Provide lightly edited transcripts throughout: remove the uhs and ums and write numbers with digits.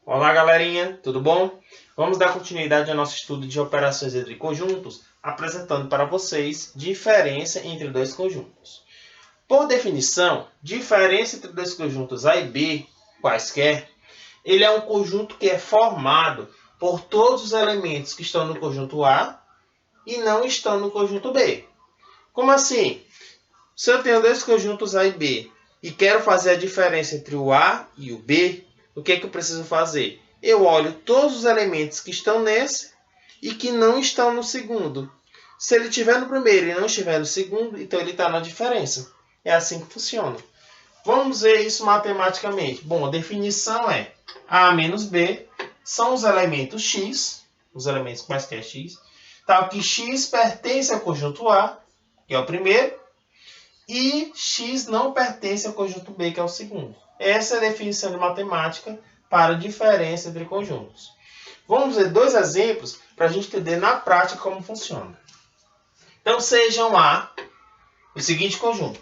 Olá, galerinha, tudo bom? Vamos dar continuidade ao nosso estudo de operações entre conjuntos, apresentando para vocês diferença entre dois conjuntos. Por definição, diferença entre dois conjuntos A e B, quaisquer, ele é um conjunto que é formado por todos os elementos que estão no conjunto A e não estão no conjunto B. Como assim? Se eu tenho dois conjuntos A e B e quero fazer a diferença entre o A e o B, o que é que eu preciso fazer? Eu olho todos os elementos que estão nesse e que não estão no segundo. Se ele estiver no primeiro e não estiver no segundo, então ele está na diferença. É assim que funciona. Vamos ver isso matematicamente. Bom, a definição é A menos B são os elementos X, os elementos quaisquer X, tal que X pertence ao conjunto A, que é o primeiro, e X não pertence ao conjunto B, que é o segundo. Essa é a definição de matemática para a diferença entre conjuntos. Vamos ver dois exemplos para a gente entender na prática como funciona. Então, sejam A o seguinte conjunto: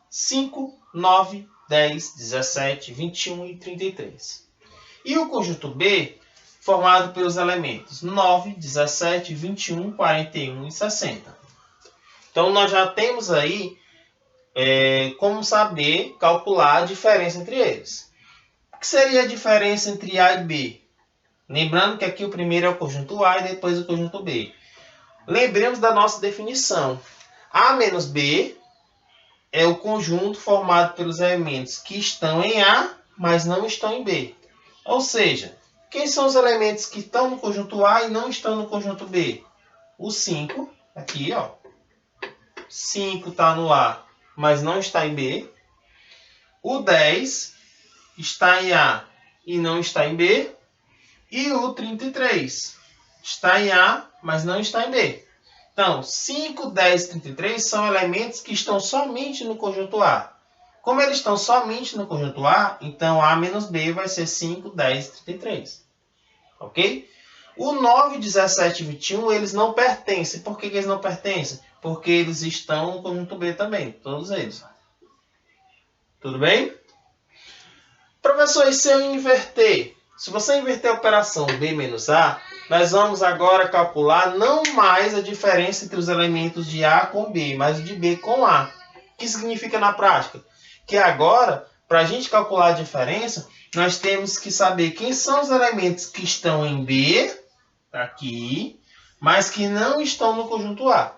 5, 9, 10, 17, 21 e 33. E o conjunto B, formado pelos elementos 9, 17, 21, 41 e 60. Então, nós já temos aí como saber calcular a diferença entre eles. O que seria a diferença entre A e B? Lembrando que aqui o primeiro é o conjunto A e depois o conjunto B. Lembremos da nossa definição. A menos B é o conjunto formado pelos elementos que estão em A, mas não estão em B. Ou seja, quem são os elementos que estão no conjunto A e não estão no conjunto B? O 5, aqui, ó. 5 está no A, mas não está em B. O 10 está em A e não está em B. E o 33 está em A, mas não está em B. Então, 5, 10 e 33 são elementos que estão somente no conjunto A. Como eles estão somente no conjunto A, então A menos B vai ser 5, 10 e 33. Ok? O 9, 17 e 21, eles não pertencem. Por que eles não pertencem? Porque eles estão no conjunto B também, todos eles. Tudo bem? Professor, e se eu inverter? Se você inverter a operação B menos A, nós vamos agora calcular não mais a diferença entre os elementos de A com B, mas de B com A. O que significa na prática? Que agora, para a gente calcular a diferença, nós temos que saber quem são os elementos que estão em B, aqui, mas que não estão no conjunto A.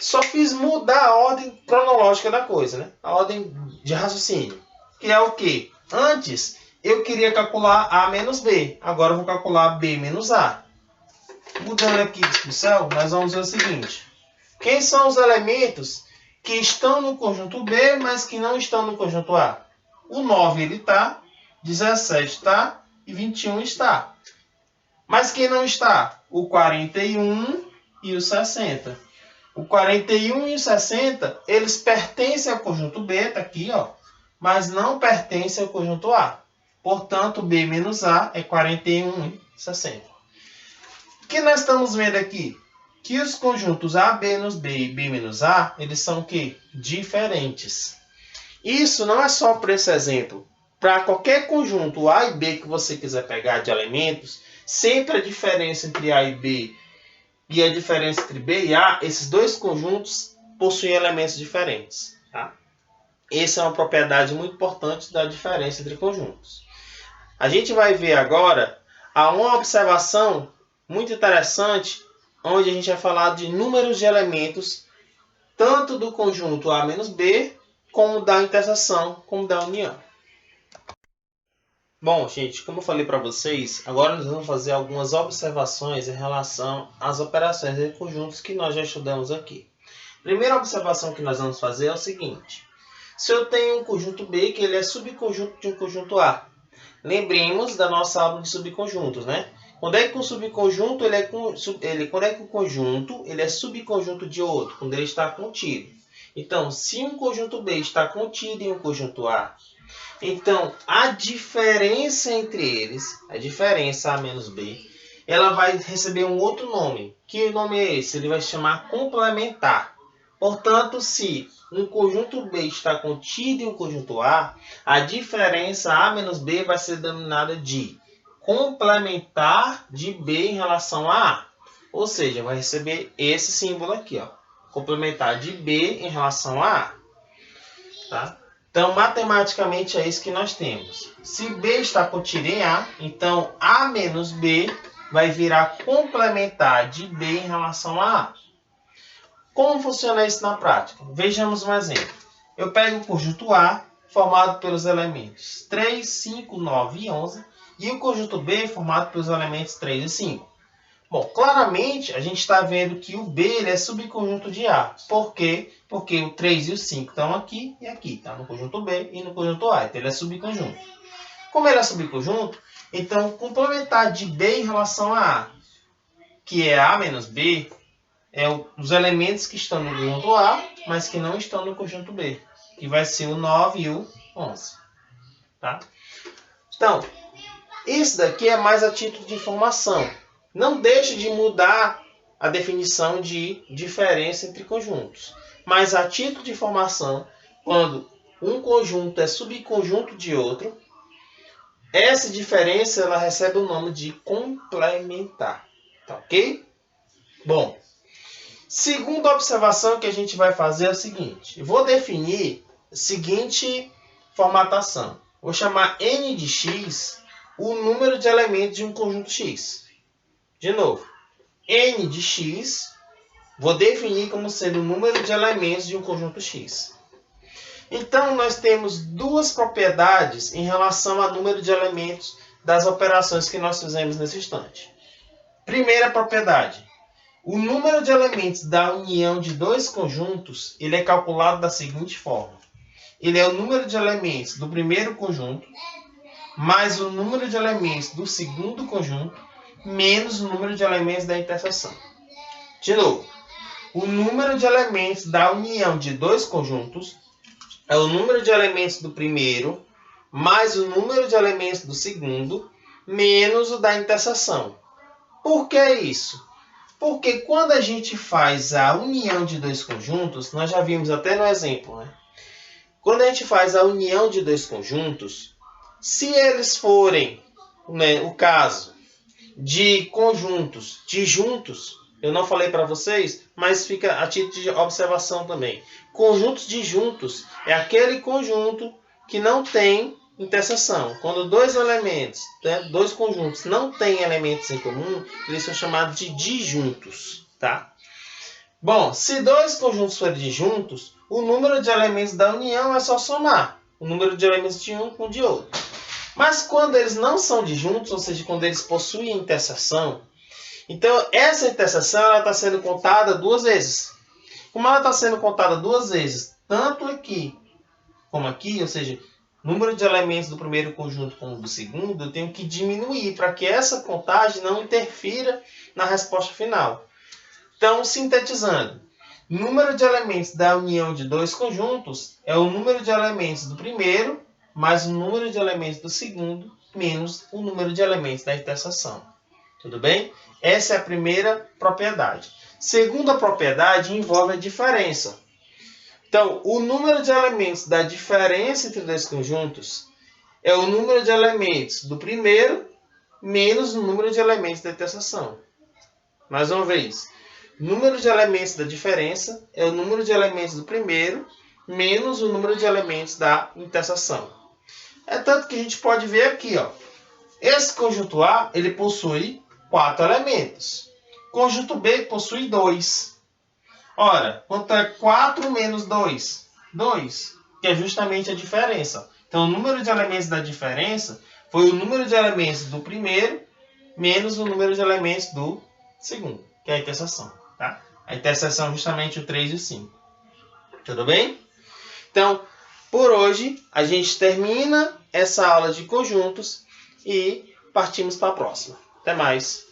Só fiz mudar a ordem cronológica da coisa, né? A ordem de raciocínio. Que é o quê? Antes, eu queria calcular A menos B. Agora eu vou calcular B menos A. Mudando aqui para o céu, nós vamos ver o seguinte. Quem são os elementos que estão no conjunto B, mas que não estão no conjunto A? O 9 ele está, 17 está e 21 está. Mas quem não está? O 41 e o 60. O 41 e o 60, eles pertencem ao conjunto B, está aqui, ó, mas não pertencem ao conjunto A. Portanto, B menos A é 41 e 60. O que nós estamos vendo aqui? Que os conjuntos A menos B e B menos A, eles são o quê? Diferentes. Isso não é só para esse exemplo. Para qualquer conjunto A e B que você quiser pegar de elementos, sempre a diferença entre A e B e a diferença entre B e A, esses dois conjuntos possuem elementos diferentes. Tá? Essa é uma propriedade muito importante da diferença entre conjuntos. A gente vai ver agora uma observação muito interessante, onde a gente vai falar de números de elementos, tanto do conjunto A menos B, como da interseção, como da união. Bom, gente, como eu falei para vocês, agora nós vamos fazer algumas observações em relação às operações de conjuntos que nós já estudamos aqui. Primeira observação que nós vamos fazer é o seguinte. Se eu tenho um conjunto B, que ele é subconjunto de um conjunto A. Lembremos da nossa aula de subconjuntos, né? Quando é que um subconjunto quando é que o conjunto ele é subconjunto de outro? Quando ele está contido. Então, se um conjunto B está contido em um conjunto A, então, a diferença entre eles, a diferença A menos B, ela vai receber um outro nome. Que nome é esse? Ele vai se chamar complementar. Portanto, se um conjunto B está contido em um conjunto A, a diferença A menos B vai ser denominada de complementar de B em relação a A. Ou seja, vai receber esse símbolo aqui, ó, complementar de B em relação a A. Tá? Então, matematicamente, é isso que nós temos. Se B está contido em A, então A menos B vai virar complementar de B em relação a A. Como funciona isso na prática? Vejamos um exemplo. Eu pego o conjunto A, formado pelos elementos 3, 5, 9 e 11, e o conjunto B, formado pelos elementos 3 e 5. Bom, claramente, a gente está vendo que o B ele é subconjunto de A. Por quê? Porque o 3 e o 5 estão aqui e aqui. Está no conjunto B e no conjunto A. Então, ele é subconjunto. Como ele é subconjunto, então, complementar de B em relação a A, que é A menos B, é os elementos que estão no conjunto A, mas que não estão no conjunto B, que vai ser o 9 e o 11. Tá? Então, isso daqui é mais a título de informação. Não deixe de mudar a definição de diferença entre conjuntos. Mas a título de informação, quando um conjunto é subconjunto de outro, essa diferença ela recebe o nome de complementar. Tá ok? Bom, segunda observação que a gente vai fazer é o seguinte. Eu vou definir a seguinte formatação. Vou chamar n de x o número de elementos de um conjunto x. De novo, n de x, vou definir como sendo o número de elementos de um conjunto x. Então, nós temos duas propriedades em relação ao número de elementos das operações que nós fizemos nesse instante. Primeira propriedade. O número de elementos da união de dois conjuntos ele é calculado da seguinte forma. Ele é o número de elementos do primeiro conjunto mais o número de elementos do segundo conjunto menos o número de elementos da interseção. De novo, o número de elementos da união de dois conjuntos é o número de elementos do primeiro mais o número de elementos do segundo menos o da interseção. Por que isso? Porque quando a gente faz a união de dois conjuntos, nós já vimos até no exemplo, né? Quando a gente faz a união de dois conjuntos, se eles forem, né, o caso de conjuntos disjuntos, eu não falei para vocês, mas fica a título de observação também. Conjuntos disjuntos é aquele conjunto que não tem interseção. Quando dois elementos, né, dois conjuntos não têm elementos em comum, eles são chamados de disjuntos, tá? Bom, se dois conjuntos forem disjuntos, o número de elementos da união é só somar o número de elementos de um com o de outro. Mas quando eles não são disjuntos, ou seja, quando eles possuem interseção, então essa interseção está sendo contada duas vezes. Como ela está sendo contada duas vezes, tanto aqui como aqui, ou seja, número de elementos do primeiro conjunto como do segundo, eu tenho que diminuir para que essa contagem não interfira na resposta final. Então, sintetizando, número de elementos da união de dois conjuntos é o número de elementos do primeiro mais o número de elementos do segundo menos o número de elementos da interseção. Tudo bem? Essa é a primeira propriedade. Segunda propriedade envolve a diferença. Então, o número de elementos da diferença entre dois conjuntos é o número de elementos do primeiro menos o número de elementos da interseção. Mais uma vez, número de elementos da diferença é o número de elementos do primeiro menos o número de elementos da interseção. É tanto que a gente pode ver aqui, ó, esse conjunto A ele possui 4 elementos. Conjunto B possui 2. Ora, quanto é 4 menos 2? 2, que é justamente a diferença. Então, o número de elementos da diferença foi o número de elementos do primeiro menos o número de elementos do segundo, que é a interseção. Tá? A interseção é justamente o 3 e o 5. Tudo bem? Então, por hoje, a gente termina essa aula de conjuntos e partimos para a próxima. Até mais!